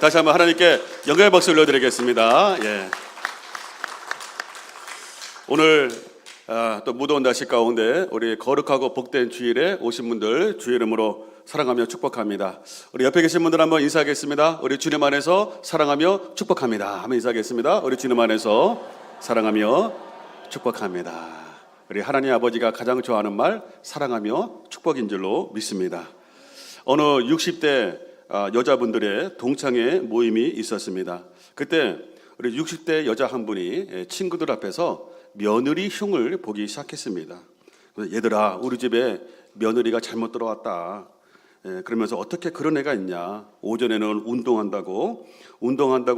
다시 한번 하나님께 영광의 박수 올려드리겠습니다. 예. 오늘 또 무더운 날씨 가운데 우리 거룩하고 복된 주일에 오신 분들 주의 이름으로 사랑하며 축복합니다. 우리 옆에 계신 분들 한번 인사하겠습니다. 우리 주님 안에서 사랑하며 축복합니다. 한번 인사하겠습니다. 우리 주님 안에서 사랑하며 축복합니다. 우리 하나님 아버지가 가장 좋아하는 말 사랑하며 축복인 줄로 믿습니다. 어느 60대 여자분들의 동창회 모임이 있었습니다. 그때 우리 60대 여자 한 분이 친구들 앞에서 며느리 흉을 보기 시작했습니다. 얘들아, 우리 집에 며느리가 잘못 들어왔다. 그러면서 어떻게 그런 애가 있냐. 오전에는 운동한다고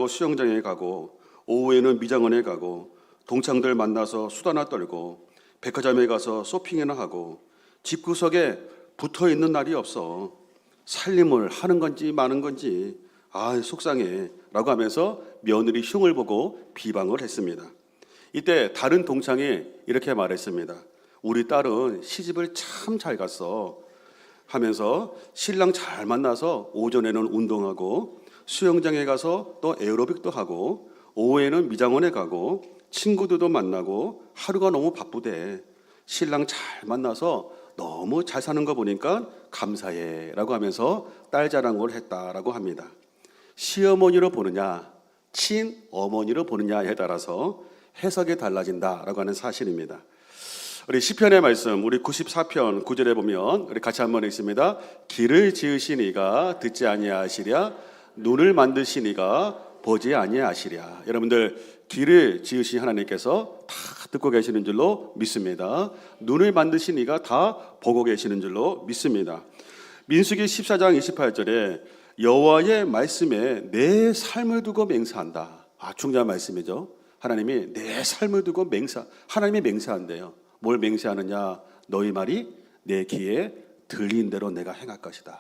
수영장에 가고, 오후에는 미장원에 가고, 동창들 만나서 수다나 떨고, 백화점에 가서 쇼핑이나 하고, 집구석에 붙어 있는 날이 없어. 살림을 하는 건지 마는 건지 속상해 라고 하면서 며느리 흉을 보고 비방을 했습니다. 이때 다른 동창이 이렇게 말했습니다. 우리 딸은 시집을 참 잘 갔어 하면서 신랑 잘 만나서 오전에는 운동하고 수영장에 가서 또 에어로빅도 하고 오후에는 미장원에 가고 친구들도 만나고 하루가 너무 바쁘대. 신랑 잘 만나서 너무 잘 사는 거 보니까 감사해 라고 하면서 딸 자랑을 했다라고 합니다. 시어머니로 보느냐 친어머니로 보느냐에 따라서 해석이 달라진다라고 하는 사실입니다. 우리 시편의 말씀 우리 94편 9절에 보면 우리 같이 한번 읽습니다. 길을 지으신 이가 듣지 아니하시랴 눈을 만드신 이가 보지 아니하시랴. 여러분들 길을 지으신 하나님께서 다 듣고 계시는 줄로 믿습니다. 눈을 만드신 이가 다 보고 계시는 줄로 믿습니다. 민수기 14장 28절에 여호와의 말씀에 내 삶을 두고 맹세한다. 중요한 말씀이죠. 하나님이 내 삶을 두고 하나님이 맹세한대요. 뭘 맹세하느냐? 너희 말이 내 귀에 들린 대로 내가 행할 것이다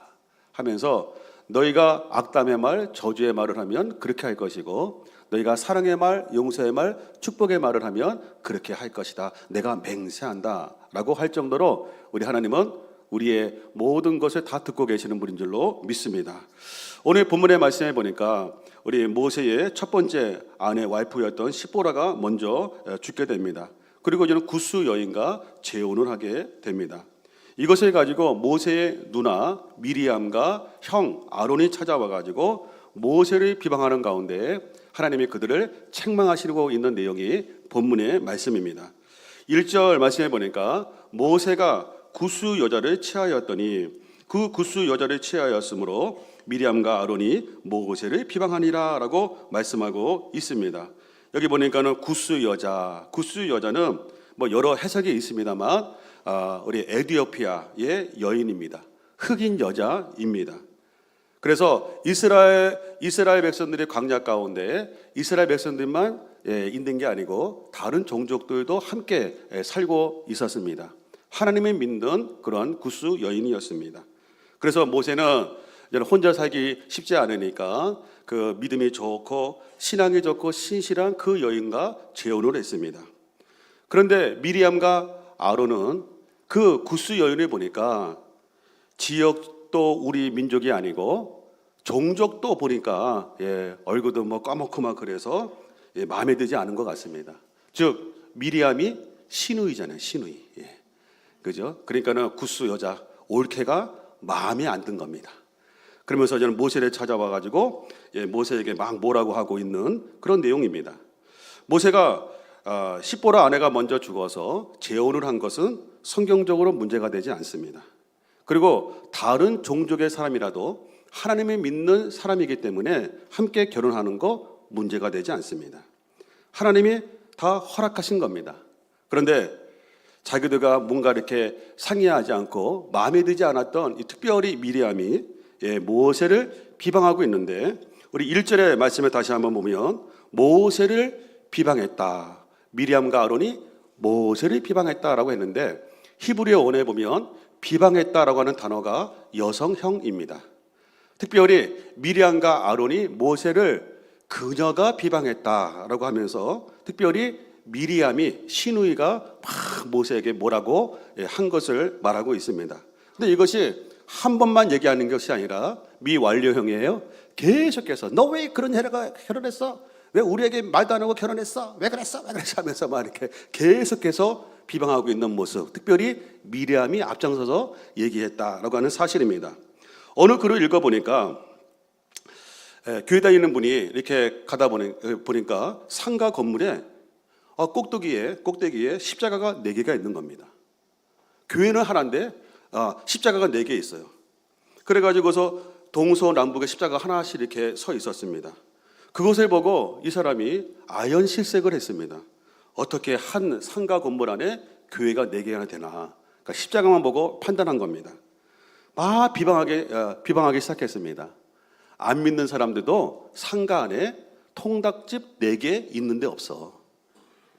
하면서 너희가 악담의 말, 저주의 말을 하면 그렇게 할 것이고 너희가 사랑의 말, 용서의 말, 축복의 말을 하면 그렇게 할 것이다. 내가 맹세한다 라고 할 정도로 우리 하나님은 우리의 모든 것을 다 듣고 계시는 분인 줄로 믿습니다. 오늘 본문의 말씀에 보니까 우리 모세의 첫 번째 아내 와이프였던 시보라가 먼저 죽게 됩니다. 그리고 이제는 구스 여인과 재혼을 하게 됩니다. 이것을 가지고 모세의 누나 미리암과 형 아론이 찾아와 가지고 모세를 비방하는 가운데 하나님이 그들을 책망하시고 있는 내용이 본문의 말씀입니다. 1절 말씀에 보니까 모세가 구스 여자를 취하였더니 그 구스 여자를 취하였으므로 미리암과 아론이 모세를 비방하니라 라고 말씀하고 있습니다. 여기 보니까는 구스 여자는 뭐 여러 해석이 있습니다만 우리 에티오피아의 여인입니다. 흑인 여자입니다. 그래서 이스라엘 백성들이 광야 가운데 이스라엘 백성들만 있는 게 아니고 다른 종족들도 함께 살고 있었습니다. 하나님을 믿는 그런 구스 여인이었습니다. 그래서 모세는 혼자 살기 쉽지 않으니까 그 믿음이 좋고 신앙이 좋고 신실한 그 여인과 재혼을 했습니다. 그런데 미리암과 아론은 그 구스 여인을 보니까 지역도 우리 민족이 아니고 종족도 보니까 얼굴도 뭐 까맣고 막 그래서 마음에 들지 않은 것 같습니다. 즉 미리암이 시누이잖아요. 시누이. 그죠? 그러니까는 구스 여자 올케가 마음에 안 든 겁니다. 그러면서 저는 모세를 찾아와 가지고 모세에게 막 뭐라고 하고 있는 그런 내용입니다. 모세가 시보라 아내가 먼저 죽어서 재혼을 한 것은 성경적으로 문제가 되지 않습니다. 그리고 다른 종족의 사람이라도 하나님을 믿는 사람이기 때문에 함께 결혼하는 거 문제가 되지 않습니다. 하나님이 다 허락하신 겁니다. 그런데 자기들과 뭔가 이렇게 상의하지 않고 마음에 들지 않았던 특별히 미리암이 모세를 비방하고 있는데 우리 1절의 말씀을 다시 한번 보면 모세를 비방했다. 미리암과 아론이 모세를 비방했다라고 했는데 히브리어 원에 보면 비방했다라고 하는 단어가 여성형입니다. 특별히 미리암과 아론이 모세를 그녀가 비방했다라고 하면서 특별히 미리암이 시누이가 막 모세에게 뭐라고 한 것을 말하고 있습니다. 근데 이것이 한 번만 얘기하는 것이 아니라 미완료형이에요. 계속해서 너 왜 그런 애가 결혼했어? 왜 우리에게 말도 안 하고 결혼했어? 왜 그랬어? 왜 그랬어? 하면서 막 이렇게 계속해서 비방하고 있는 모습, 특별히 미리암이 앞장서서 얘기했다라고 하는 사실입니다. 어느 글을 읽어보니까 교회 다니는 분이 이렇게 가다 보니까 상가 건물에 꼭대기에 십자가가 4개가 있는 겁니다. 교회는 하나인데 십자가가 4개 있어요. 그래가지고서 동서남북에 십자가 하나씩 이렇게 서 있었습니다. 그것을 보고 이 사람이 아연실색을 했습니다. 어떻게 한 상가 건물 안에 교회가 4개나 되나. 그러니까 십자가만 보고 판단한 겁니다. 막 비방하기 시작했습니다. 안 믿는 사람들도 상가 안에 통닭집 4개 있는 데 없어.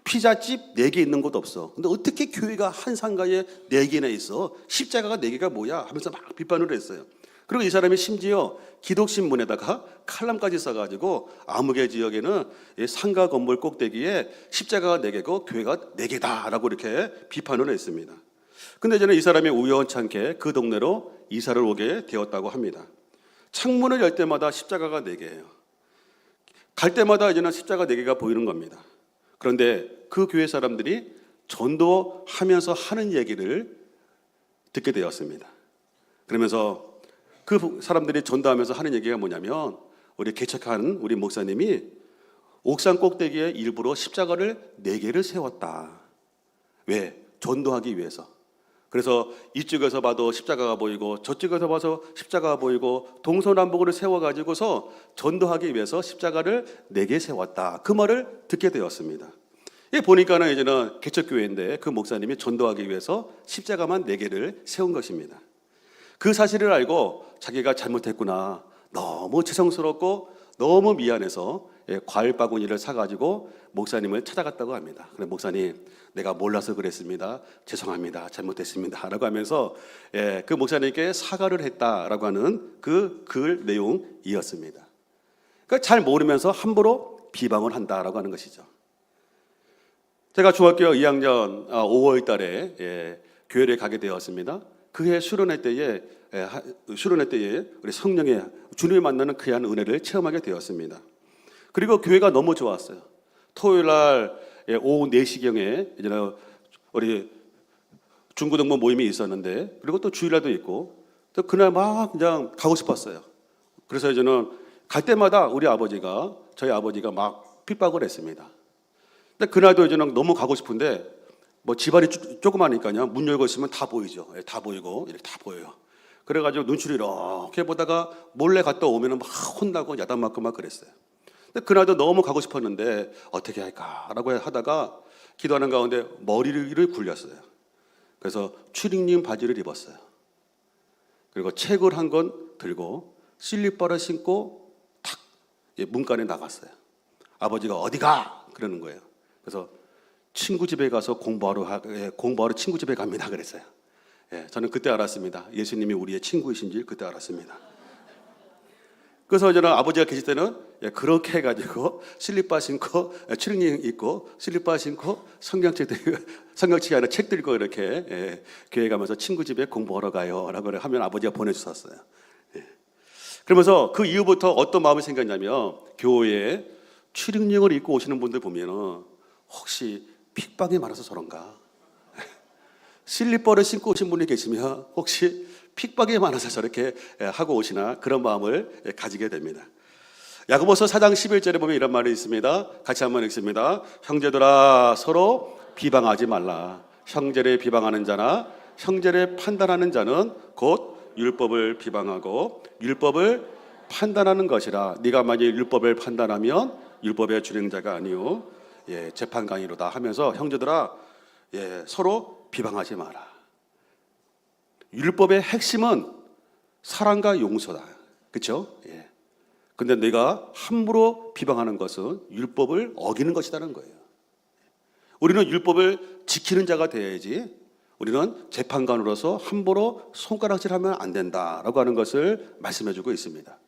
피자집 4개 있는 곳 없어. 근데 어떻게 교회가 한 상가에 4개나 있어? 십자가가 4개가 뭐야? 하면서 막 비판을 했어요. 그리고 이 사람이 심지어 기독신문에다가 칼럼까지 써가지고 아무개 지역에는 상가 건물 꼭대기에 십자가가 4개고 교회가 4개다라고 이렇게 비판을 했습니다. 근데 저는 이 사람이 우연찮게 그 동네로 이사를 오게 되었다고 합니다. 창문을 열 때마다 십자가가 4개예요. 갈 때마다 이제는 십자가 4개가 보이는 겁니다. 그런데 그 교회 사람들이 전도하면서 하는 얘기를 듣게 되었습니다. 그러면서 그 사람들이 전도하면서 하는 얘기가 뭐냐면 우리 개척한 우리 목사님이 옥상 꼭대기에 일부러 십자가를 4개를 세웠다. 왜? 전도하기 위해서. 그래서 이쪽에서 봐도 십자가가 보이고 저쪽에서 봐서 십자가가 보이고 동서남북으로 세워가지고서 전도하기 위해서 십자가를 4개 세웠다. 그 말을 듣게 되었습니다. 이 보니까는 이제는 개척교회인데 그 목사님이 전도하기 위해서 십자가만 4개를 세운 것입니다. 그 사실을 알고 자기가 잘못했구나. 너무 죄송스럽고 너무 미안해서 과일 바구니를 사가지고 목사님을 찾아갔다고 합니다. 그래 목사님, 내가 몰라서 그랬습니다. 죄송합니다. 잘못했습니다. 라고 하면서 그 목사님께 사과를 했다라고 하는 그 글 내용이었습니다. 그러니까 잘 모르면서 함부로 비방을 한다라고 하는 것이죠. 제가 중학교 2학년 5월 달에 교회를 가게 되었습니다. 그해 수련회 때에 우리 성령의 주님을 만나는 귀한 은혜를 체험하게 되었습니다. 그리고 교회가 너무 좋았어요. 토요일 날 오후 4시경에 이제 우리 중고등부 모임이 있었는데, 그리고 또 주일날도 있고, 또 그날 막 그냥 가고 싶었어요. 그래서 이제는 갈 때마다 저희 아버지가 막 핍박을 했습니다. 근데 그날도 이제는 너무 가고 싶은데 뭐 집안이 조그마니까요. 문 열고 있으면 다 보이죠. 다 보이고 이렇게 다 보여요. 그래가지고 눈치를 이렇게 보다가 몰래 갔다 오면은 막 혼나고 야단 맞고 막 그랬어요. 근데 그날도 너무 가고 싶었는데 어떻게 할까라고 하다가 기도하는 가운데 머리를 굴렸어요. 그래서 추리닝 바지를 입었어요. 그리고 책을 한 권 들고 슬리퍼를 신고 탁 문간에 나갔어요. 아버지가 어디가? 그러는 거예요. 그래서 친구 집에 가서 공부하러 친구 집에 갑니다. 그랬어요. 저는 그때 알았습니다. 예수님이 우리의 친구이신 줄 그때 알았습니다. 그래서 저는 아버지가 계실 때는 그렇게 해가지고 슬리퍼 신고 추리닝 입고 슬리퍼 신고 성경책 아니라 책 들고 이렇게 교회 가면서 친구 집에 공부하러 가요라고 하면 아버지가 보내주셨어요. 그러면서 그 이후부터 어떤 마음이 생겼냐면 교회에 추리닝을 입고 오시는 분들 보면은 혹시 핍박이 많아서 저런가? 슬리퍼를 신고 오신 분이 계시면 혹시 핍박이 많아서 저렇게 하고 오시나 그런 마음을 가지게 됩니다. 야고보서 4장 11절에 보면 이런 말이 있습니다. 같이 한번 읽습니다. 형제들아 서로 비방하지 말라. 형제를 비방하는 자나 형제를 판단하는 자는 곧 율법을 비방하고 율법을 판단하는 것이라. 네가 만약 율법을 판단하면 율법의 준행자가 아니요 재판관이로다 하면서 형제들아 서로 비방하지 마라. 율법의 핵심은 사랑과 용서다. 그렇죠? 근데 내가 함부로 비방하는 것은 율법을 어기는 것이라는 거예요. 우리는 율법을 지키는 자가 되어야지 우리는 재판관으로서 함부로 손가락질하면 안 된다라고 하는 것을 말씀해주고 있습니다.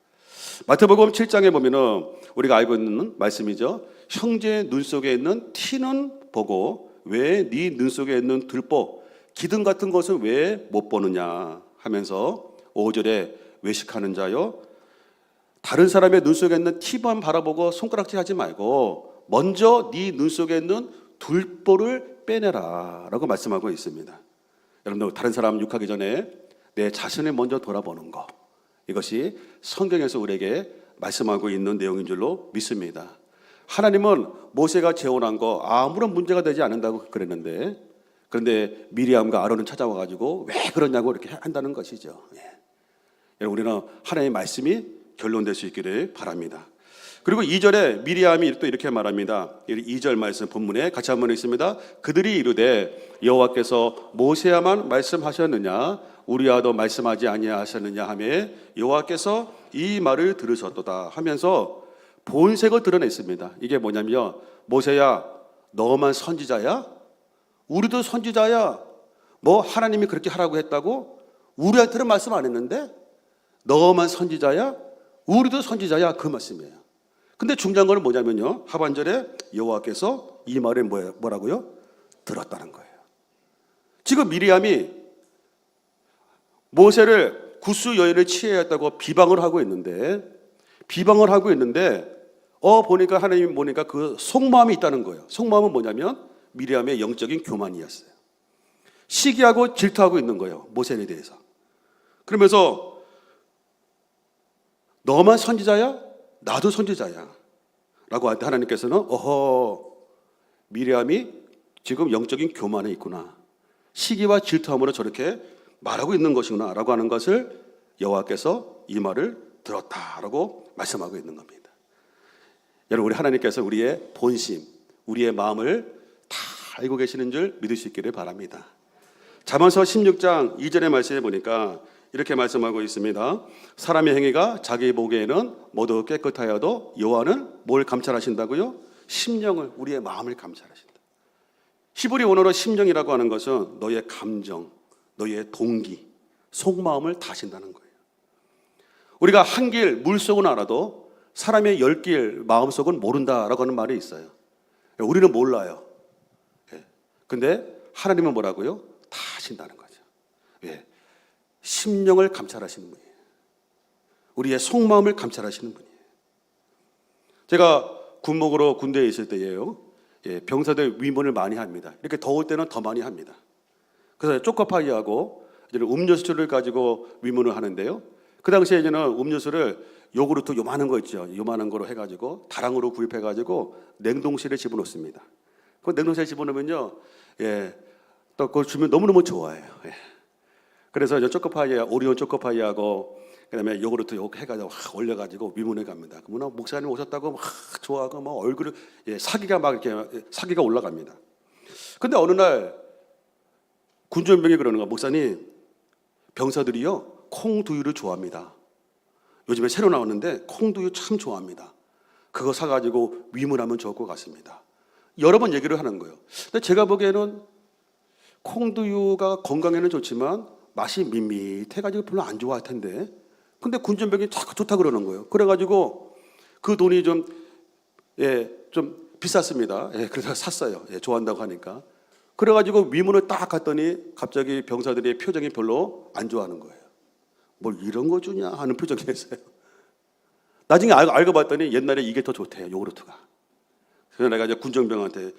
마태복음 7장에 보면은 우리가 알고 있는 말씀이죠. 형제의 눈 속에 있는 티는 보고 왜 네 눈 속에 있는 들보 기둥 같은 것을 왜 못 보느냐 하면서 5절에 외식하는 자요 다른 사람의 눈 속에 있는 티만 바라보고 손가락질 하지 말고 먼저 네 눈 속에 있는 둘보를 빼내라 라고 말씀하고 있습니다. 여러분들, 다른 사람 욕하기 전에 내 자신을 먼저 돌아보는 것, 이것이 성경에서 우리에게 말씀하고 있는 내용인 줄로 믿습니다. 하나님은 모세가 재혼한 거 아무런 문제가 되지 않는다고 그랬는데, 그런데 미리암과 아론은 찾아와가지고 왜 그러냐고 이렇게 한다는 것이죠. 여러분, 우리는 하나님의 말씀이 결론될 수 있기를 바랍니다. 그리고 2절에 미리암이 또 이렇게 말합니다. 2절 말씀 본문에 같이 한번 읽습니다. 그들이 이르되 여호와께서 모세야만 말씀하셨느냐 우리와도 말씀하지 아니하셨느냐 하매 여호와께서 이 말을 들으셨도다 하면서 본색을 드러냈습니다. 이게 뭐냐면, 모세야 너만 선지자야? 우리도 선지자야. 뭐 하나님이 그렇게 하라고 했다고? 우리한테는 말씀 안 했는데 너만 선지자야? 우리도 선지자야. 그 말씀이에요. 근데 중요한 거는 뭐냐면요, 하반절에 여호와께서 이 말을 뭐라고요? 들었다는 거예요. 지금 미리암이 모세를 구스 여인을 취하였다고 비방을 하고 있는데 보니까 하나님이 보니까 그 속마음이 있다는 거예요. 속마음은 뭐냐면 미리암의 영적인 교만이었어요. 시기하고 질투하고 있는 거예요, 모세에 대해서. 그러면서 너만 선지자야? 나도 선지자야 라고 할 때 하나님께서는 미리암이 지금 영적인 교만에 있구나, 시기와 질투함으로 저렇게 말하고 있는 것이구나 라고 하는 것을 여호와께서 이 말을 들었다라고 말씀하고 있는 겁니다. 여러분, 우리 하나님께서 우리의 본심, 우리의 마음을 다 알고 계시는 줄 믿을 수 있기를 바랍니다. 잠언서 16장 2절의 말씀에 보니까 이렇게 말씀하고 있습니다. 사람의 행위가 자기 보기에는 모두 깨끗하여도 여호와는 뭘 감찰하신다고요? 심령을, 우리의 마음을 감찰하신다. 히브리 원어로 심령이라고 하는 것은 너의 감정, 너의 동기, 속마음을 다신다는 거예요. 우리가 한 길 물속은 알아도 사람의 10길 마음속은 모른다라고 하는 말이 있어요. 우리는 몰라요. 근데 하나님은 뭐라고요? 다 아신다는 거죠. 심령을 감찰하시는 분이에요. 우리의 속마음을 감찰하시는 분이에요. 제가 군목으로 군대에 있을 때예요. 병사들 위문을 많이 합니다. 이렇게 더울 때는 더 많이 합니다. 그래서 초코파이하고 음료수를 가지고 위문을 하는데요. 그 당시에 저는 음료수를 요구르트 요만한 거 있죠. 요만한 거로 해가지고 다랑으로 구입해가지고 냉동실에 집어넣습니다. 그 냉동실에 집어넣으면요, 또 그걸 주면 너무너무 좋아해요. 그래서 저 초코파이, 오리온 초코파이하고 그다음에 요구르트 요거 해가지고 올려가지고 위문에 갑니다. 그러면 목사님 오셨다고 막 좋아하고 막 얼굴을 사기가 막 이렇게 사기가 올라갑니다. 근데 어느 날 군전병이 그러는 거야. 목사님, 병사들이요 콩두유를 좋아합니다. 요즘에 새로 나왔는데 콩두유 참 좋아합니다. 그거 사가지고 위문하면 좋을 것 같습니다. 여러 번 얘기를 하는 거예요. 근데 제가 보기에는 콩두유가 건강에는 좋지만 맛이 밋밋해가지고 별로 안 좋아할 텐데, 근데 군전병이 자꾸 좋다 그러는 거예요. 그래가지고 그 돈이 좀 비쌌습니다. 그래서 샀어요. 좋아한다고 하니까. 그래가지고 위문을 딱 갔더니 갑자기 병사들의 표정이 별로 안 좋아하는 거예요. 뭘 이런 거 주냐 하는 표정이었어요. 나중에 알고 봤더니 옛날에 이게 더 좋대요, 요구르트가. 그래서 내가 이제 군정병한테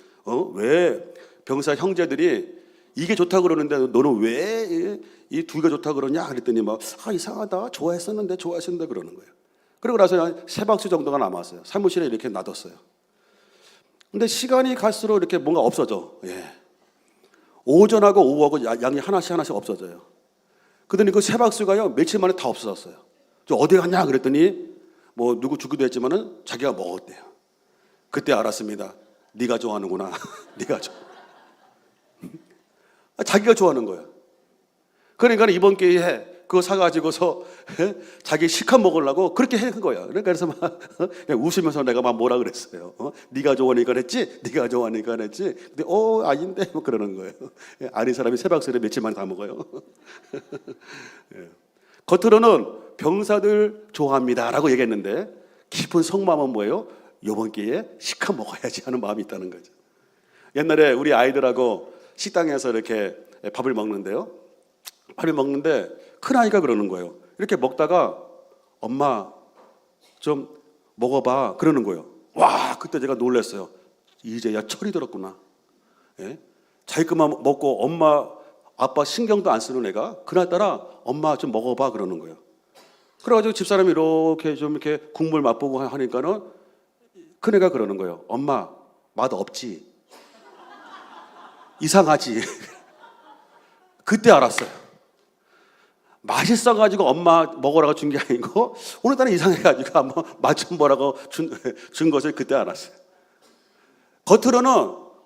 왜 병사 형제들이 이게 좋다고 그러는데 너는 왜 이 두 개가 좋다고 그러냐 그랬더니 막 이상하다, 좋아했었는데 그러는 거예요. 그러고 나서 한 3박스 정도가 남았어요. 사무실에 이렇게 놔뒀어요. 근데 시간이 갈수록 이렇게 뭔가 없어져. 오전하고 오후하고 양이 하나씩 없어져요. 그러더니 그 3박스가요 며칠 만에 다 없어졌어요. 저 어디 갔냐 그랬더니 뭐 누구 주기도 했지만은 자기가 먹었대요. 그때 알았습니다. 네가 좋아하는구나. 네가 좋아. 자기가 좋아하는 거예요. 그러니까 이번 기회에 그거 사가지고서 자기 실컷 먹으려고 그렇게 한 거예요. 그래서 막 웃으면서 내가 막 뭐라 그랬어요. 네가 좋아하니까 그랬지? 네가 좋아하니까 그랬지? 근데 아닌데 뭐 그러는 거예요. 아닌 사람이 3박스를 며칠 만에 다 먹어요. 겉으로는 병사들 좋아합니다라고 얘기했는데 깊은 속마음은 뭐예요? 이번 기회에 실컷 먹어야지 하는 마음이 있다는 거죠. 옛날에 우리 아이들하고 식당에서 이렇게 밥을 먹는데 큰아이가 그러는 거예요. 이렇게 먹다가 엄마 좀 먹어봐 그러는 거예요. 와, 그때 제가 놀랐어요. 이제야 철이 들었구나. 예? 자기 것만 먹고 엄마 아빠 신경도 안 쓰는 애가 그날따라 엄마 좀 먹어봐 그러는 거예요. 그래가지고 집사람이 이렇게 좀 이렇게 국물 맛보고 하니까는 큰애가 그러는 거예요. 엄마 맛 없지? 이상하지? 그때 알았어요. 맛있어가지고 엄마 먹으라고 준 게 아니고 오늘따라 이상해가지고 한번 맛 좀 보라고 준 것을 그때 알았어요. 겉으로는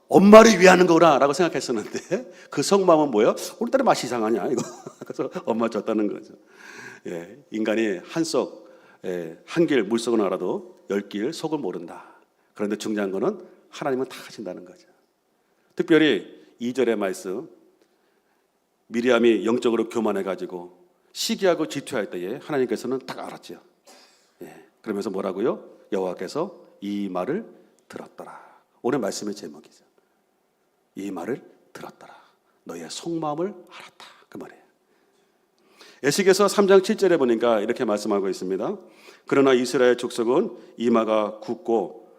엄마를 위하는 거구나라고 생각했었는데 그 속마음은 뭐예요? 오늘따라 맛이 이상하냐 이거. 그래서 엄마 줬다는 거죠. 예, 인간이 한속 한 길 물속은 알아도 10길 속을 모른다. 그런데 중요한 거는 하나님은 다 하신다는 거죠. 특별히 2절의 말씀, 미리암이 영적으로 교만해가지고 시기하고 질투할 때에 하나님께서는 딱 알았죠. 예, 그러면서 뭐라고요? 여호와께서 이 말을 들었더라. 오늘 말씀의 제목이죠. 이 말을 들었더라. 너의 속마음을 알았다. 그 말이에요. 에스겔서 3장 7절에 보니까 이렇게 말씀하고 있습니다. 그러나 이스라엘 족속은 이마가 굳고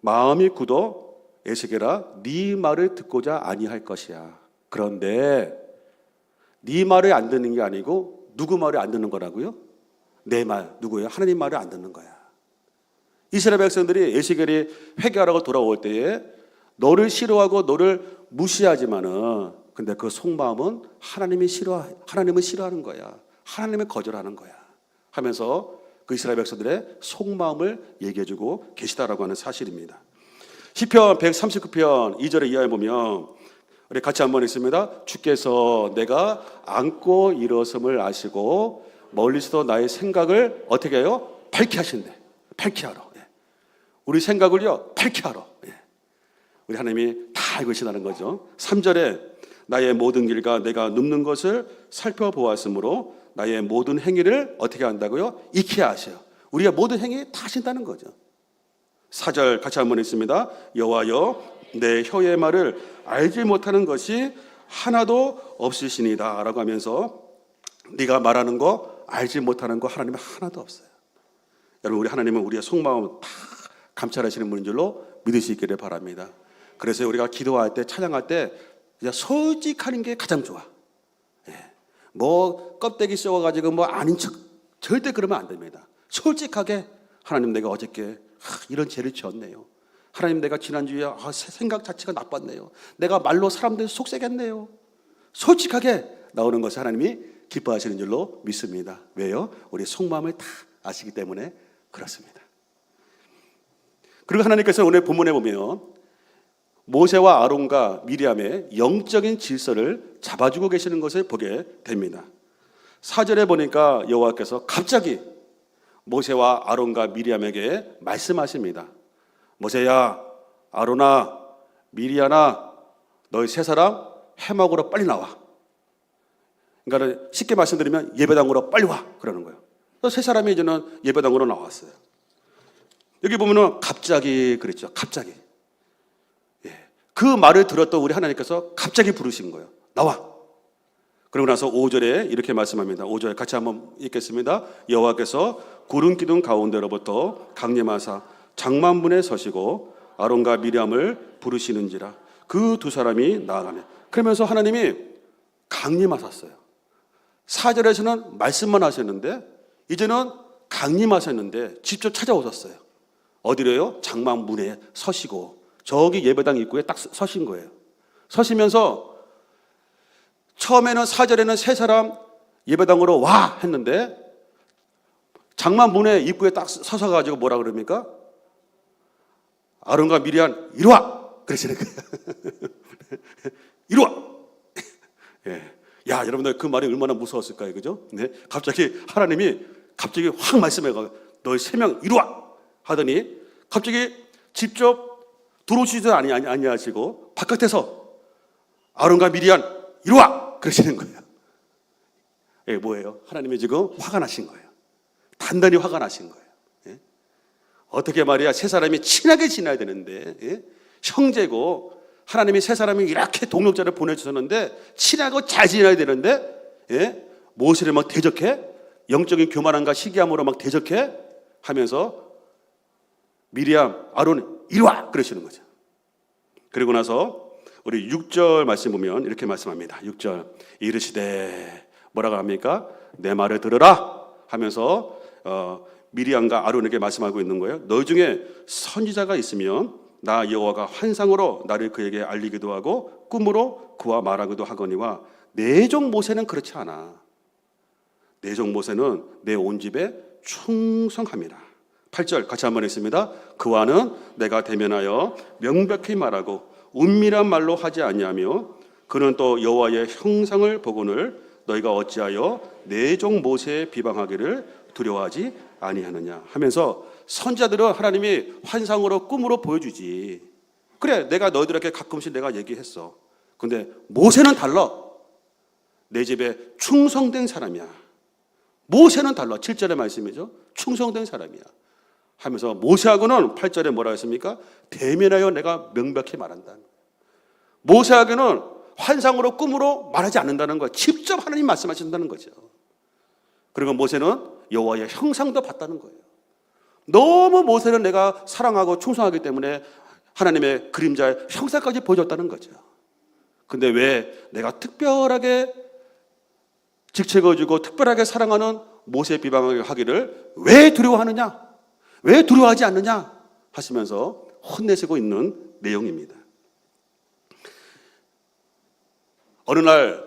마음이 굳어 에스겔아 네 말을 듣고자 아니할 것이야. 그런데 네 말을 안 듣는 게 아니고 누구 말을 안 듣는 거라고요? 내 말, 누구예요? 하나님 말을 안 듣는 거야. 이스라엘 백성들이 에스겔이 회개하라고 돌아올 때에 너를 싫어하고 너를 무시하지만은 근데 그 속마음은 하나님은 싫어하는 거야. 하나님을 거절하는 거야. 하면서 그 이스라엘 백성들의 속마음을 얘기해주고 계시다라고 하는 사실입니다. 시편 139편 2절의 이하에 보면 우리 같이 한번 읽습니다. 주께서 내가 안고 일어섬을 아시고 멀리서도 나의 생각을 어떻게 해요? 밝게 하신대. 밝게 하러. 예. 우리 생각을요 밝게 하러. 예. 우리 하나님이 다 알고 계시다는 거죠. 3절에 나의 모든 길과 내가 눕는 것을 살펴보았으므로 나의 모든 행위를 어떻게 한다고요? 익히 하셔요. 우리가 모든 행위 다 하신다는 거죠. 4절 같이 한번 읽습니다. 여호와여 내 혀의 말을 알지 못하는 것이 하나도 없으시니다 라고 하면서 네가 말하는 거 알지 못하는 거 하나님은 하나도 없어요. 여러분 우리 하나님은 우리의 속마음을 다 감찰하시는 분인 줄로 믿을 수 있기를 바랍니다. 그래서 우리가 기도할 때 찬양할 때 그냥 솔직하는 게 가장 좋아. 예. 뭐 껍데기 씌워가지고 뭐 아닌 척 절대 그러면 안 됩니다. 솔직하게 하나님 내가 어저께 이런 죄를 지었네요. 하나님 내가 지난주에 생각 자체가 나빴네요. 내가 말로 사람들 속삭였네요. 솔직하게 나오는 것을 하나님이 기뻐하시는 줄로 믿습니다. 왜요? 우리 속마음을 다 아시기 때문에 그렇습니다. 그리고 하나님께서 오늘 본문에 보면 모세와 아론과 미리암의 영적인 질서를 잡아주고 계시는 것을 보게 됩니다. 4절에 보니까 여호와께서 갑자기 모세와 아론과 미리암에게 말씀하십니다. 모세야, 아론아, 미리암아, 너희 세 사람 해막으로 빨리 나와. 그러니까 쉽게 말씀드리면 예배당으로 빨리 와 그러는 거예요. 세 사람이 이제는 예배당으로 나왔어요. 여기 보면은 갑자기 그랬죠. 갑자기. 예. 그 말을 들었던 우리 하나님께서 갑자기 부르신 거예요. 나와. 그러고 나서 5절에 이렇게 말씀합니다. 5절 같이 한번 읽겠습니다. 여호와께서 구름 기둥 가운데로부터 강림하사 장만문에 서시고 아론과 미리암을 부르시는지라. 그 두 사람이 나아가며. 그러면서 하나님이 강림하셨어요. 4절에서는 말씀만 하셨는데 이제는 강림하셨는데 직접 찾아오셨어요. 어디로요? 장막문에 서시고 저기 예배당 입구에 딱 서신 거예요. 서시면서 처음에는 4절에는 세 사람 예배당으로 와 했는데 장막문에 입구에 딱 서서 가지고 뭐라 그럽니까? 아론과 미리암 이리 와 그러시는 거예요. 이리 와. 예. 야, 여러분들 그 말이 얼마나 무서웠을까요, 그죠? 네. 갑자기 하나님이 갑자기 확 말씀해가 너희 세 명 이리 와 하더니 갑자기 직접 들어오시지도 아니하시고 바깥에서 아론과 미리암 이리 와 그러시는 거예요. 예, 뭐예요? 하나님이 지금 화가 나신 거예요. 단단히 화가 나신 거예요. 예? 어떻게 말이야? 세 사람이 친하게 지내야 되는데 예? 형제고 하나님이 세 사람이 이렇게 동역자를 보내주셨는데 친하고 잘 지내야 되는데 예? 모세를 막 대적해 영적인 교만함과 시기함으로 막 대적해 하면서 미리암, 아론 이리 와 그러시는 거죠. 그리고 나서 우리 6절 말씀 보면 이렇게 말씀합니다. 6절 이르시되 뭐라고 합니까? 내 말을 들으라 하면서 미리암과 아론에게 말씀하고 있는 거예요. 너희 중에 선지자가 있으면 나 여호와가 환상으로 나를 그에게 알리기도 하고 꿈으로 그와 말하기도 하거니와 내 종 모세는 그렇지 않아. 내 종 모세는 내 온 집에 충성함이라. 8절 같이 한번 했습니다. 그와는 내가 대면하여 명백히 말하고 은밀한 말로 하지 아니하며 그는 또 여호와의 형상을 보거늘 너희가 어찌하여 내 종 모세의 비방하기를 두려워하지 아니하느냐 하면서 선지자들은 하나님이 환상으로 꿈으로 보여주지. 그래 내가 너희들에게 가끔씩 내가 얘기했어. 근데 모세는 달라. 내 집에 충성된 사람이야. 모세는 달라. 7절의 말씀이죠. 충성된 사람이야 하면서 모세하고는 8절에 뭐라 했습니까? 대면하여 내가 명백히 말한다. 모세하고는 환상으로 꿈으로 말하지 않는다는 거야. 직접 하나님 말씀하신다는 거죠. 그리고 모세는 여호와의 형상도 봤다는 거예요. 너무 모세는 내가 사랑하고 충성하기 때문에 하나님의 그림자의 형상까지 보여줬다는 거죠. 근데 왜 내가 특별하게 직책을 주고 특별하게 사랑하는 모세 비방하기를 왜 두려워하느냐? 왜 두려워하지 않느냐? 하시면서 혼내시고 있는 내용입니다. 어느 날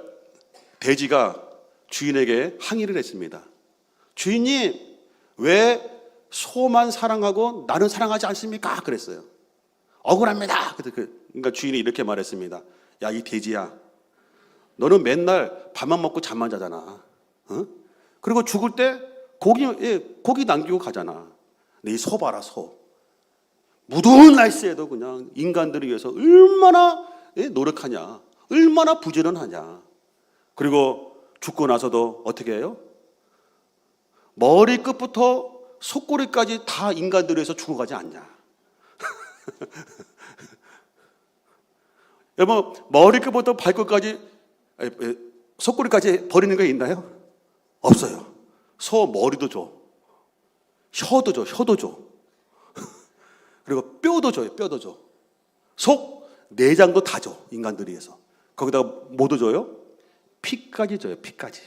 돼지가 주인에게 항의를 했습니다. 주인님, 왜 소만 사랑하고 나는 사랑하지 않습니까? 그랬어요. 억울합니다. 그러니까 주인이 이렇게 말했습니다. 야, 이 돼지야. 너는 맨날 밥만 먹고 잠만 자잖아. 어? 그리고 죽을 때 고기 남기고 가잖아. 근데 이 소 봐라, 소. 무더운 날씨에도 그냥 인간들을 위해서 얼마나 노력하냐. 얼마나 부지런하냐. 그리고 죽고 나서도 어떻게 해요? 머리끝부터 속꼬리까지 다 인간들을 위해서 죽어가지 않냐. 여러분, 머리끝부터 발끝까지, 속꼬리까지 버리는 게 있나요? 없어요. 소 머리도 줘. 혀도 줘, 혀도 줘. 그리고 뼈도 줘요, 뼈도 줘. 속, 내장도 다 줘, 인간들이 위해서. 거기다가 뭐도 줘요? 피까지 줘요, 피까지.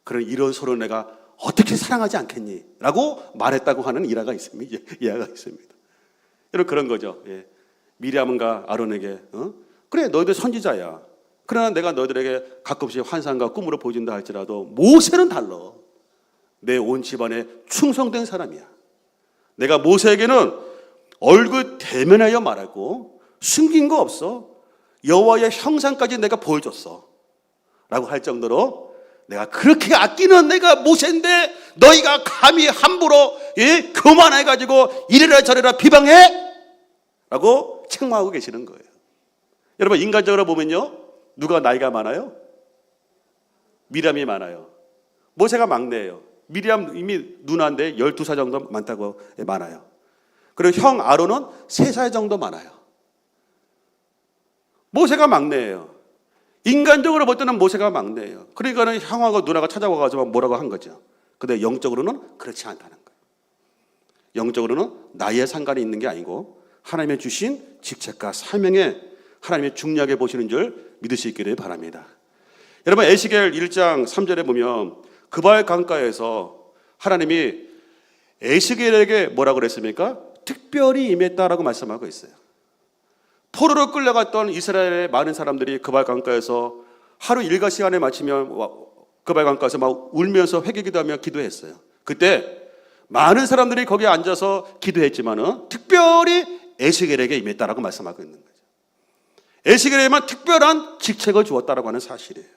그런 이런 소를 내가 어떻게 사랑하지 않겠니? 라고 말했다고 하는 일화가 있습니다. 이해가 있습니다. 여러분, 그런 거죠. 예. 미리암과 아론에게, 그래, 너희들 선지자야. 그러나 내가 너희들에게 가끔씩 환상과 꿈으로 보여준다 할지라도 모세는 달라. 내 온 집안에 충성된 사람이야. 내가 모세에게는 얼굴 대면하여 말하고 숨긴 거 없어. 여호와의 형상까지 내가 보여줬어. 라고 할 정도로 내가 그렇게 아끼는 내가 모세인데 너희가 감히 함부로 교만해가지고 이래라 저래라 비방해? 라고 책망하고 계시는 거예요. 여러분, 인간적으로 보면요, 누가 나이가 많아요? 미리암이 많아요. 모세가 막내예요. 미리암 이미 누나인데 12살 정도 많다고 많아요. 그리고 형 아론은 3살 정도 많아요. 모세가 막내예요. 인간적으로 볼 때는 모세가 막내예요. 그러니까는 형하고 누나가 찾아와가지고 뭐라고 한 거죠. 근데 영적으로는 그렇지 않다는 거예요. 영적으로는 나이에 상관이 있는 게 아니고 하나님의 주신 직책과 사명에 하나님이 중요하게 보시는 줄 믿을 수 있기를 바랍니다. 여러분, 에스겔 1장 3절에 보면 그발 강가에서 하나님이 에스겔에게 뭐라고 그랬습니까? 특별히 임했다라고 말씀하고 있어요. 포로로 끌려갔던 이스라엘의 많은 사람들이 그발 강가에서 하루 일과 시간에 마치면 그발 강가에서 막 울면서 회개기도하며 기도했어요. 그때 많은 사람들이 거기에 앉아서 기도했지만은 특별히 에스겔에게 임했다라고 말씀하고 있는 거죠. 에스겔에게만 특별한 직책을 주었다라고 하는 사실이에요.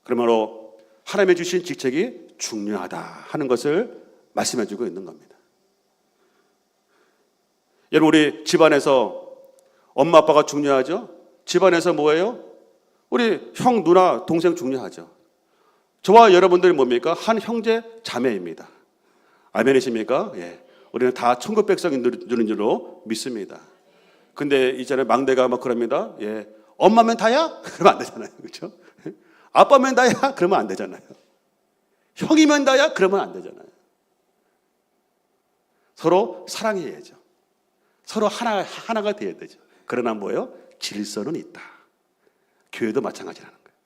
그러므로 하나님의 주신 직책이 중요하다 하는 것을 말씀해주고 있는 겁니다. 여러분, 우리 집안에서 엄마 아빠가 중요하죠? 집안에서 뭐예요? 우리 형, 누나, 동생 중요하죠. 저와 여러분들이 뭡니까? 한 형제 자매입니다. 아멘이십니까? 예. 우리는 다 천국 백성인 줄로 믿습니다. 근데 이전에 막내가 막 그럽니다. 예. 엄마면 다야? 그러면 안 되잖아요. 그렇죠? 아빠면 다야? 그러면 안 되잖아요. 형이면 다야? 그러면 안 되잖아요. 서로 사랑해야죠. 서로 하나가 돼야 되죠. 그러나 뭐예요? 질서는 있다. 교회도 마찬가지라는 거예요.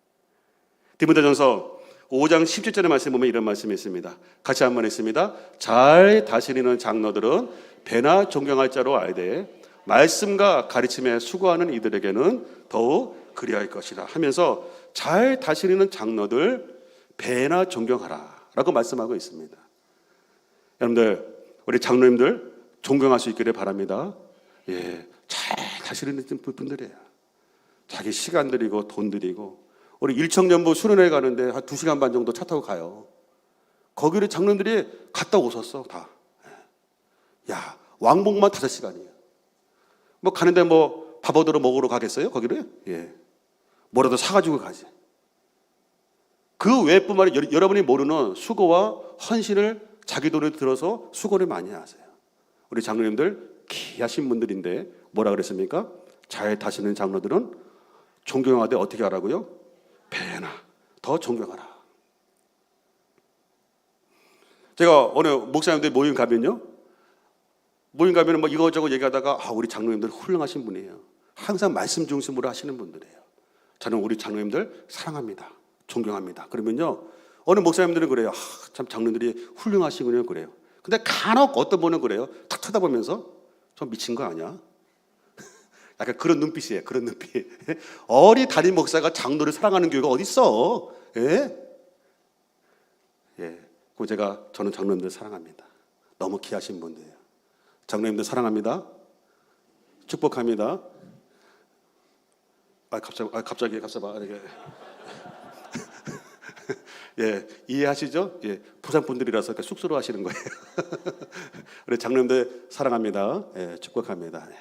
디모데전서 5장 17절의 말씀 보면 이런 말씀이 있습니다. 같이 한번 했습니다. 잘 다스리는 장로들은 배나 존경할 자로 알되 말씀과 가르침에 수고하는 이들에게는 더욱 그리할 것이라 하면서 잘 다스리는 장로들 배나 존경하라 라고 말씀하고 있습니다. 여러분들, 우리 장로님들 존경할 수 있기를 바랍니다. 예, 잘 다스리는 분들이에요. 자기 시간 들이고 돈 들이고, 우리 일청년부 수련회 가는데 한 2시간 반 정도 차 타고 가요. 거기를 장로님들이 갔다 오셨어 다. 야, 왕복만 5시간이에요. 뭐 가는데 뭐 밥 얻으러 먹으러 가겠어요? 거기를? 예, 뭐라도 사가지고 가지. 그 외뿐만 아니라 여러분이 모르는 수고와 헌신을 자기 돈을 들어서 수고를 많이 하세요. 우리 장로님들 귀하신 분들인데 뭐라 그랬습니까? 잘 다스리는 장로들은 존경하되 어떻게 하라고요? 배나 더 존경하라. 제가 어느 목사님들 모임 가면요, 모임 가면 뭐 이거저거 얘기하다가 우리 장로님들 훌륭하신 분이에요. 항상 말씀 중심으로 하시는 분들이에요. 저는 우리 장로님들 사랑합니다. 존경합니다. 그러면요, 어느 목사님들은 그래요. 참 장로님들이 훌륭하시군요. 그래요. 근데 간혹 어떤 분은 그래요. 탁 쳐다보면서 저 미친 거 아니야? 약간 그런 눈빛이에요. 그런 눈빛. 어리 담임 목사가 장로를 사랑하는 교회가 어디 있어? 예? 예. 저는 장로님들 사랑합니다. 너무 귀하신 분들이에요. 장로님들 사랑합니다. 축복합니다. 갑자기 이렇게. 예, 이해하시죠? 예, 부산 분들이라서 이렇게 쑥스러워하시는 거예요. 우리 장로님들 사랑합니다. 예, 축복합니다. 예.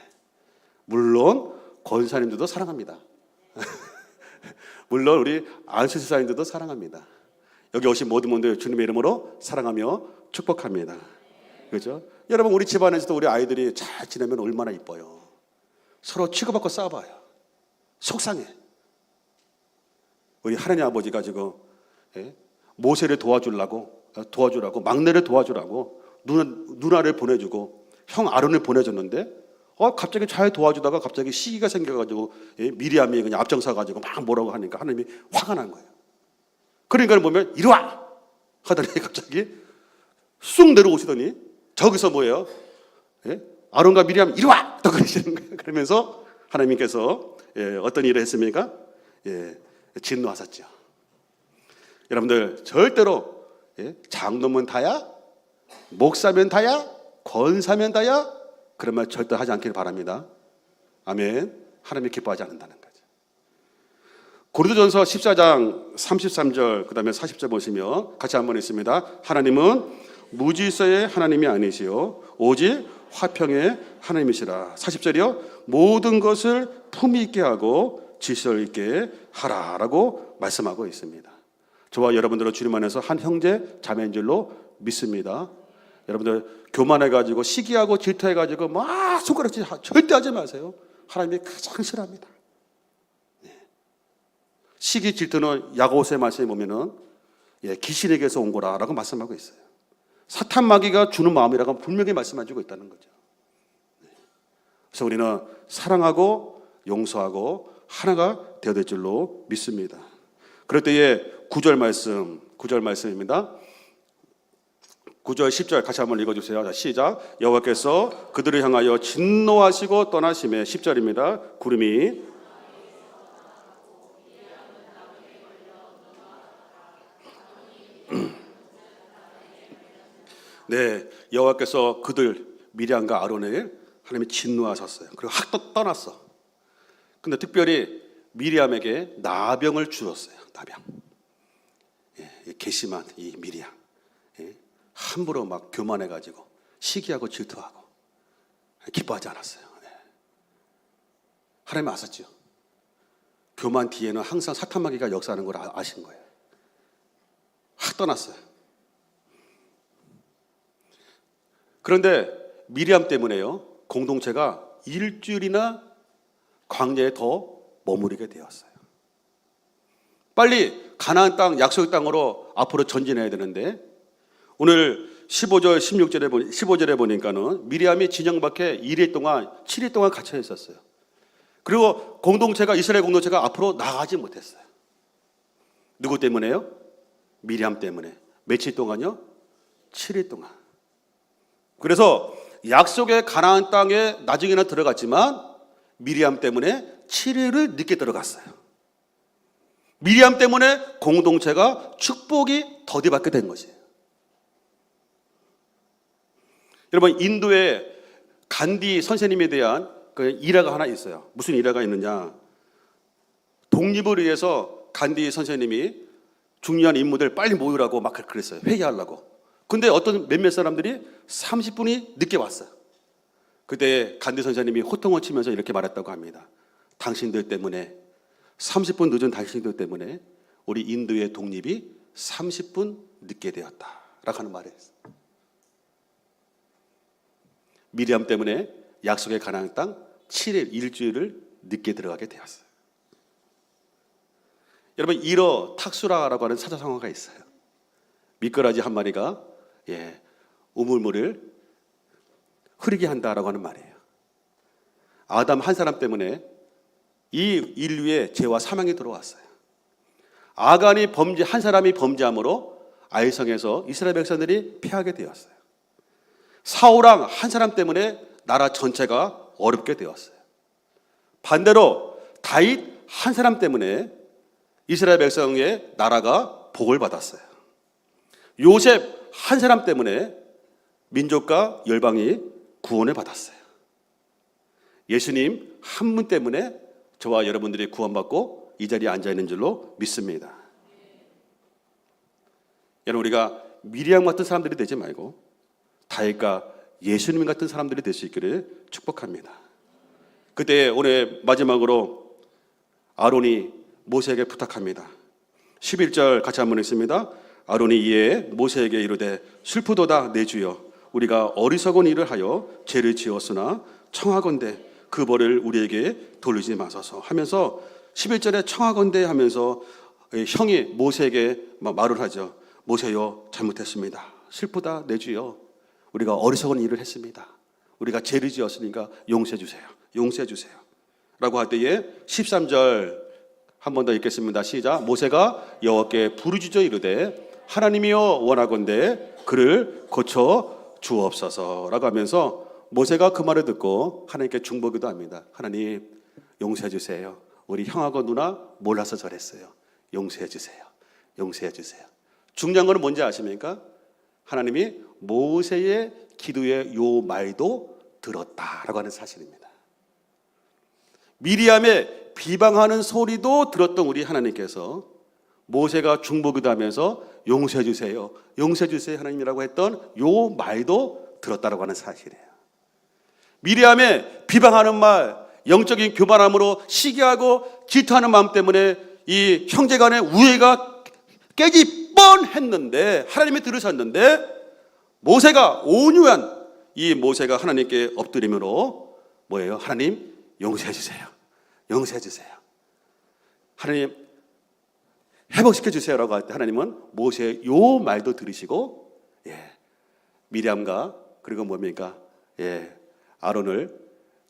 물론 권사님들도 사랑합니다. 물론 우리 안수사님들도 사랑합니다. 여기 오신 모든 분들 주님의 이름으로 사랑하며 축복합니다. 그렇죠? 여러분, 우리 집안에서도 우리 아이들이 잘 지내면 얼마나 이뻐요. 서로 치고받고 싸워봐요. 속상해. 우리 하나님 아버지가 지금 모세를 도와주라고 막내를 도와주라고 누나를 보내주고 형 아론을 보내줬는데 갑자기 잘 도와주다가 갑자기 시기가 생겨가지고 미리암이 그냥 앞장서가지고 막 뭐라고 하니까 하나님이 화가 난 거예요. 그러니까 보면 이리 와 하더니 갑자기 쑥 내려오시더니 저기서 뭐예요? 아론과 미리암 이리 와! 또 그러시는 거예요. 그러면서 하나님께서 어떤 일을 했습니까? 진노하셨죠. 여러분들 절대로 장로면 다야, 목사면 다야, 권사면 다야, 그런 말 절대 하지 않기를 바랍니다. 아멘. 하나님이 기뻐하지 않는다는 거죠. 고린도전서 14장 33절 그다음에 40절 보시면 같이 한번 있습니다. 하나님은 무질서의 하나님이 아니시요 오직 화평의 하나님이시라. 40절이요. 모든 것을 품위 있게 하고 질서 있게 하라라고 말씀하고 있습니다. 저와 여러분들은 주님 안에서 한 형제 자매인 줄로 믿습니다. 여러분들 교만해가지고 시기하고 질투해가지고 막 손가락질 절대 하지 마세요. 하나님이 가장 싫어합니다. 시기 질투는 야고보서의 말씀에 보면은 귀신에게서 온 거라라고 말씀하고 있어요. 사탄 마귀가 주는 마음이라고 분명히 말씀해주고 있다는 거죠. 그래서 우리는 사랑하고 용서하고 하나가 되어야 될 줄로 믿습니다. 그럴 때에 9절 말씀입니다. 9절 10절 같이 한번 읽어주세요. 자, 시작. 여호와께서 그들을 향하여 진노하시고 떠나심에 10절입니다. 구름이 네, 여호와께서 그들 미리암과 아론을 하나님이 진노하셨어요. 그리고 확 떠났어. 근데 특별히 미리암에게 나병을 주었어요. 나병. 괘씸한 이 미리암. 함부로 막 교만해가지고 시기하고 질투하고 기뻐하지 않았어요. 하나님 아셨죠? 교만 뒤에는 항상 사탄 마귀가 역사하는 걸 아신 거예요. 확 떠났어요. 그런데 미리암 때문에요, 공동체가 일주일이나 광야에 더 머무르게 되었어요. 빨리 가나안 땅, 약속의 땅으로 앞으로 전진해야 되는데 오늘 15절에 보니까는 미리암이 진영 밖에 7일 동안 갇혀 있었어요. 그리고 이스라엘 공동체가 앞으로 나가지 못했어요. 누구 때문에요? 미리암 때문에. 며칠 동안요? 7일 동안. 그래서 약속의 가나안 땅에 나중에는 들어갔지만 미리암 때문에 7일을 늦게 들어갔어요. 미리암 때문에 공동체가 축복이 더디받게 된 것이에요. 여러분, 인도의 간디 선생님에 대한 그 일화가 하나 있어요. 무슨 일화가 있느냐? 독립을 위해서 간디 선생님이 중요한 인물들 빨리 모으라고 막 그랬어요. 회의하려고. 근데 어떤 몇몇 사람들이 30분이 늦게 왔어요. 그때 간디 선생님이 호통을 치면서 이렇게 말했다고 합니다. 당신들 때문에, 30분 늦은 당신들 때문에 우리 인도의 독립이 30분 늦게 되었다라고 하는 말을 했어요. 미리암 때문에 약속의 가나안 땅 7일, 일주일을 늦게 들어가게 되었어요. 여러분, 이러 탁수라라고 하는 사자성어가 있어요. 미꾸라지 한 마리가 우물물을 흐르게 한다라고 하는 말이에요. 아담 한 사람 때문에 이 인류의 죄와 사망이 들어왔어요. 한 사람이 범죄함으로 아이성에서 이스라엘 백성들이 패하게 되었어요. 사울왕 한 사람 때문에 나라 전체가 어렵게 되었어요. 반대로 다윗 한 사람 때문에 이스라엘 백성의 나라가 복을 받았어요. 요셉 한 사람 때문에 민족과 열방이 구원을 받았어요. 예수님 한 분 때문에 저와 여러분들이 구원받고 이 자리에 앉아 있는 줄로 믿습니다. 여러분, 우리가 미리암 같은 사람들이 되지 말고 다윗과 예수님 같은 사람들이 될 수 있기를 축복합니다. 그때 오늘 마지막으로 아론이 모세에게 부탁합니다. 11절 같이 한번 읽습니다. 아론이 이에 모세에게 이르되 슬프도다 내 주여, 우리가 어리석은 일을 하여 죄를 지었으나 청하건대 그 벌을 우리에게 돌리지 마소서 하면서 11절에 청하건대 하면서 형이 모세에게 말을 하죠. 모세여, 잘못했습니다. 슬프다 내 주여, 우리가 어리석은 일을 했습니다. 우리가 죄를 지었으니까 용서해 주세요. 용서해 주세요. 라고 할 때에 13절 한 번 더 읽겠습니다. 시작. 모세가 여호와께 부르짖어 이르되 하나님이여 원하건대 그를 고쳐 주옵소서라고 하면서 모세가 그 말을 듣고 하나님께 중보기도 합니다. 하나님, 용서해 주세요. 우리 형하고 누나 몰라서 저랬어요. 용서해 주세요. 용서해 주세요. 중요한 거는 뭔지 아십니까? 하나님이 모세의 기도의 요 말도 들었다라고 하는 사실입니다. 미리암의 비방하는 소리도 들었던 우리 하나님께서 모세가 중보기도 하면서 용서해 주세요. 용서해 주세요 하나님이라고 했던 요 말도 들었다라고 하는 사실이에요. 미리암의 비방하는 말, 영적인 교만함으로 시기하고 질투하는 마음 때문에 이 형제간의 우애가 깨질 뻔했는데 하나님이 들으셨는데 모세가 온유한 이 모세가 하나님께 엎드림으로 뭐예요? 하나님 용서해 주세요. 용서해 주세요. 하나님 회복시켜 주세요라고 할 때 하나님은 모세의 요 말도 들으시고 미리암과 그리고 뭡니까? 아론을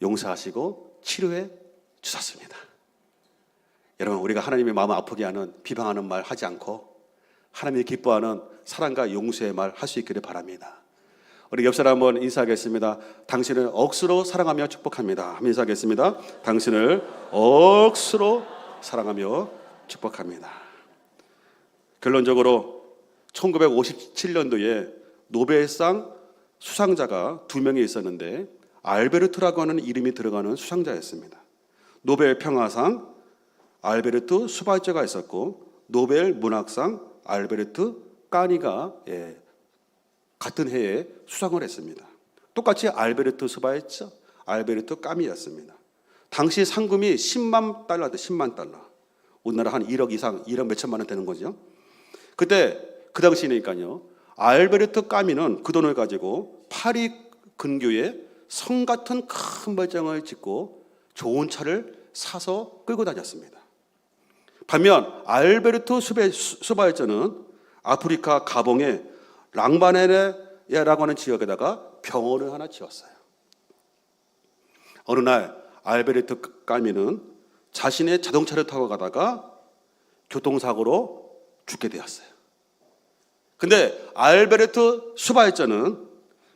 용서하시고 치료해 주셨습니다. 여러분, 우리가 하나님의 마음을 아프게 하는 비방하는 말 하지 않고 하나님이 기뻐하는 사랑과 용서의 말 할 수 있기를 바랍니다. 우리 옆 사람 한번 인사하겠습니다. 당신을 억수로 사랑하며 축복합니다. 한번 인사하겠습니다. 당신을 억수로 사랑하며 축복합니다. 결론적으로 1957년도에 노벨상 수상자가 2명이 있었는데 알베르트라고 하는 이름이 들어가는 수상자였습니다. 노벨 평화상 알베르트 수발제가 있었고 노벨 문학상 알베르트 까니가 같은 해에 수상을 했습니다. 똑같이 알베르트 수발제, 알베르트 까미였습니다. 당시 상금이 10만 달러인데 10만 달러. 우리나라 한 1억 이상, 1억 몇천만 원 되는 거죠. 그때 그 당시니까요. 알베르트 까미는 그 돈을 가지고 파리 근교에 성 같은 큰 별장을 짓고 좋은 차를 사서 끌고 다녔습니다. 반면 알베르토 수바이처는 아프리카 가봉의 랑바네라고 하는 지역에다가 병원을 하나 지었어요. 어느 날 알베르토 까미는 자신의 자동차를 타고 가다가 교통사고로 죽게 되었어요. 근데 알베르토 수바이처는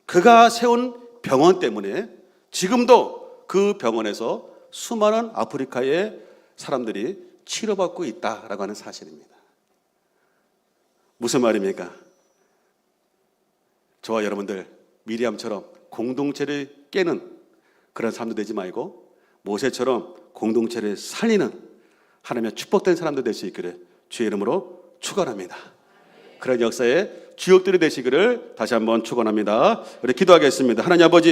그가 세운 병원 때문에 지금도 그 병원에서 수많은 아프리카의 사람들이 치료받고 있다라고 하는 사실입니다. 무슨 말입니까? 저와 여러분들 미리암처럼 공동체를 깨는 그런 사람도 되지 말고 모세처럼 공동체를 살리는 하나님의 축복된 사람도 될 수 있기를 주의 이름으로 축원합니다. 그런 역사의 주역들이 되시기를 다시 한번 축원합니다. 우리 기도하겠습니다. 하나님 아버지,